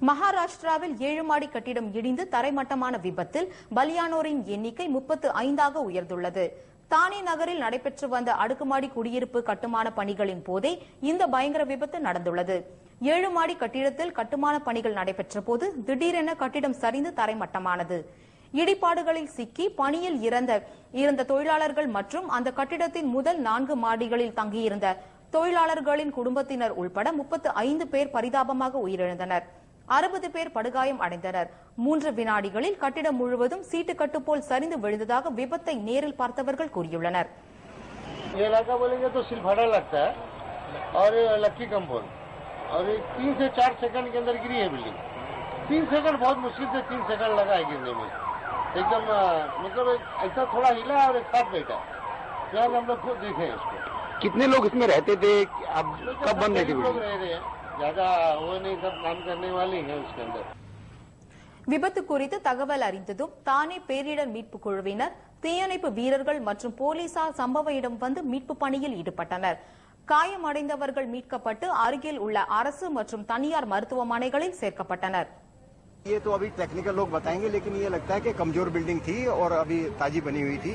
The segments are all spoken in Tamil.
மகாராஷ்டிராவில் 7 மாடி கட்டிடம் இடிந்து தரைமட்டமான விபத்தில் பலியானோரின் எண்ணிக்கை 35ஆக உயர்ந்துள்ளது. தானே நகரில் நடைபெற்று வந்த அடுக்குமாடி குடியிருப்பு கட்டுமான பணிகளின் போதே இந்த பயங்கர விபத்து நடந்துள்ளது. 7 மாடி கட்டிடத்தில் கட்டுமான பணிகள் நடைபெற்ற போது திடீரென கட்டிடம் சரிந்து தரைமட்டமானது. இடிபாடுகளில் சிக்கி பணியில் இறந்த தொழிலாளர்கள் மற்றும் அந்த கட்டிடத்தின் முதல் 4 மாடிகளில் தங்கியிருந்த தொழிலாளர்களின் குடும்பத்தினர் உள்பட 35 பேர் பரிதாபமாக உயிரிழந்தனர். 60 பேர் படுகாயம் அடைந்தனர். 3 வினாடிகளில் கட்டிடம் முழுவதும் சீட்டுக்கட்டு போல் சரிந்து விழுந்ததாக விபத்தை நேரில் பார்த்தவர்கள் கூறியுள்ளனர். ये इलाका बोलेंगे तो सिलफाड़ा लगता है और लक्की कंपाउंड और 3 से 4 सेकंड के अंदर गिरी है बिल्डिंग. 3 सेकंड बहुत मुश्किल से 3 सेकंड लगा है गिरने में. एकदम मतलब ऐसा थोड़ा हिला और एक साथ बैठा. फिर हम लोग खुद देखे इसको. कितने लोग इसमें रहते थे? अब कब बंद है? लोग रह रहे हैं, ज्यादा वो नहीं, सब काम करने वाले हैं उसके अंदर. விபத்து குறித்து தகவல் அறிந்ததும் தானே பேரிடர் மீட்பு குழுவினர், தீயணைப்பு வீரர்கள் மற்றும் போலீசார் சம்பவ இடம் வந்து மீட்பு பணியில் ஈடுபட்டனர். காயமடைந்தவர்கள் மீட்கப்பட்டு அருகில் உள்ள அரசு மற்றும் தனியார் மருத்துவமனைகளில் சேர்க்கப்பட்டனர். ये तो अभी टेक्निकल लोग बताएंगे, लेकिन ये लगता है कि कमजोर बिल्डिंग थी और अभी ताजी बनी हुई थी.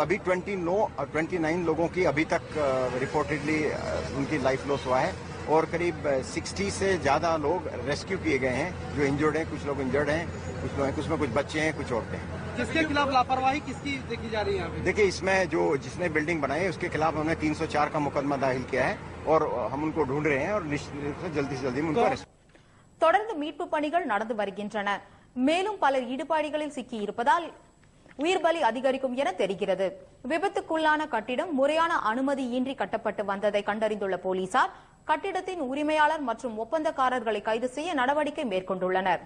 अभी 29 लोगों की अभी तक रिपोर्टेडली उनकी लाइफ लॉस हुआ है और करीब 60 से ज्यादा लोग रेस्क्यू किए गए हैं. जो इंजर्ड हैं, कुछ लोग इंजर्ड हैं, कुछ में कुछ बच्चे हैं, कुछ औरतें. किसके खिलाफ लापरवाही किसकी देखी जा रही है? देखिए, इसमें जिसने बिल्डिंग बनाई है उसके खिलाफ हमने 304 का मुकदमा दाखिल किया है और हम उनको ढूंढ रहे हैं और निश्चित रूप से जल्दी उनको अरेस्ट. தொடர்ந்து மீட்பு பணிகள் நடந்து வருகின்றன. மேலும் பலர் இடிபாடுகளில் சிக்கியிருப்பதால் உயிர் பலி அதிகரிக்கும் என தெரிகிறது. விபத்துக்குள்ளான கட்டிடம் முறையான அனுமதியின்றி கட்டப்பட்டு வந்ததை கண்டறிந்துள்ள போலீசார் கட்டிடத்தின் உரிமையாளர் மற்றும் ஒப்பந்தக்காரர்களை கைது செய்ய நடவடிக்கை மேற்கொண்டுள்ளனர்.